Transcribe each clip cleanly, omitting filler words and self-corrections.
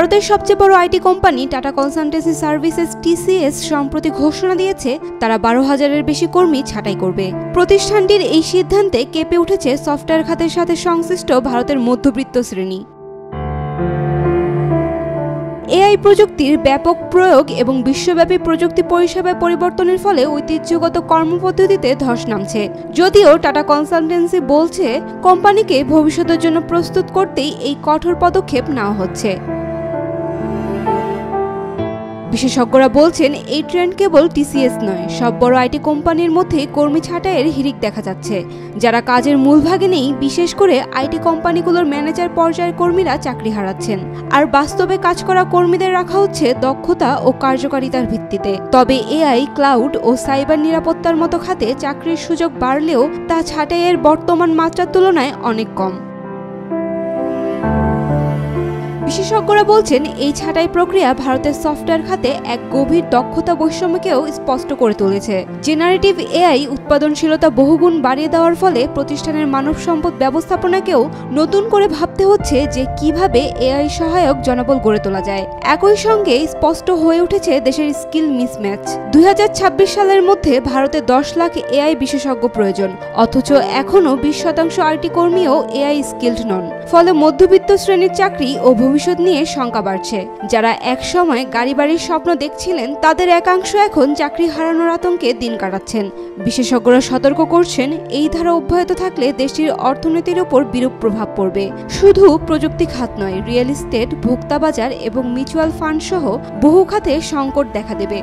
ভারতের সবচেয়ে বড় IT company tata consultancy services TCS সম্প্রতি ঘোষণা দিয়েছে তারা 12,000-এর বেশি কর্মী ছাঁটাই করবে। প্রতিষ্ঠানটির এই সিদ্ধান্তে কেঁপে উঠেছে সফটওয়্যার খাতের সাথে সংশ্লিষ্ট ভারতের মধ্যবিত্ত শ্রেণী। এআই প্রযুক্তির ব্যাপক প্রয়োগ এবং বিশ্বব্যাপী প্রযুক্তি পরিষেবায় পরিবর্তনের ফলে ঐতিহ্যগত কর্মপদ্ধতিতে ধস নামছে। যদিও টাটা কনসালটেন্সি বলছে কোম্পানিকে ভবিষ্যতের জন্য প্রস্তুত করতেই এই কঠোর পদক্ষেপ নেওয়া হচ্ছে। বিশেষজ্ঞরা বলছেন এই ট্রেন্ড কেবল টিসিএস নয়, সব বড় আইটি কোম্পানির মধ্যে কর্মী ছাঁটাইয়ের হিড়িক দেখা যাচ্ছে। যারা কাজের মূলভাগে নেই, বিশেষ করে আইটি কোম্পানিগুলোর ম্যানেজার পর্যায়ের কর্মীরা চাকরি হারাচ্ছেন, আর বাস্তবে কাজ করা কর্মীদের রাখা হচ্ছে দক্ষতা ও কার্যকারিতার ভিত্তিতে। তবে এআই, ক্লাউড ও সাইবার নিরাপত্তার মতো খাতে চাকরির সুযোগ বাড়লেও তা ছাঁটাইয়ের বর্তমান মাত্রার তুলনায় অনেক কম। বিশেষজ্ঞরা বলছেন এই ছাঁটাই প্রক্রিয়া ভারতের সফটওয়্যার খাতে এক গভীর দক্ষতা বৈষম্যকেও স্পষ্ট করে তুলেছে। জেনারেটিভ এআই উৎপাদনশীলতা বহুগুণ বাড়িয়ে দেওয়ার ফলে প্রতিষ্ঠানের মানব সম্পদ ব্যবস্থাপনাকেও নতুন করে ভাবতে হচ্ছে যে কিভাবে এআই সহায়ক জনবল গড়ে তোলা যায়। একই সঙ্গে স্পষ্ট হয়ে উঠেছে দেশের স্কিল মিসম্যাচ। 2026 সালের মধ্যে ভারতে 10 লাখ এআই বিশেষজ্ঞ প্রয়োজন, অথচ এখনও 20% আইটি কর্মীও এআই স্কিলড নন। ফলে মধ্যবিত্ত শ্রেণীর চাকরি ও ভবিষ্যৎ নিয়ে শঙ্কা বাড়ছে। যারা এক সময় গাড়ি বাড়ির স্বপ্ন দেখছিলেন, তাদের একাংশ এখন চাকরি হারানোর আতঙ্কে দিন কাটাচ্ছেন। বিশেষজ্ঞরা সতর্ক করছেন এই ধারা অব্যাহত থাকলে দেশটির অর্থনীতির উপর বিরূপ প্রভাব পড়বে। শুধু প্রযুক্তি খাত নয়, রিয়েল এস্টেট, ভোক্তা বাজার এবং মিউচুয়াল ফান্ড সহ বহু খাতে সংকট দেখা দেবে।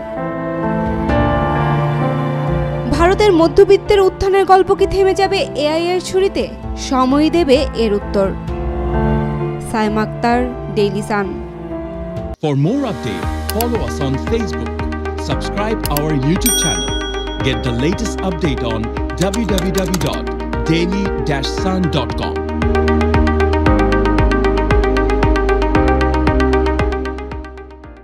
ভারতের মধ্যবিত্তের উত্থানের গল্প কি থেমে যাবে এআই এর ছুরিতে? সময় দেবে এর উত্তর। Saima Akter, Daily Sun. For more updates, follow us on Facebook, subscribe our YouTube channel, get the latest update on www.daily-sun.com.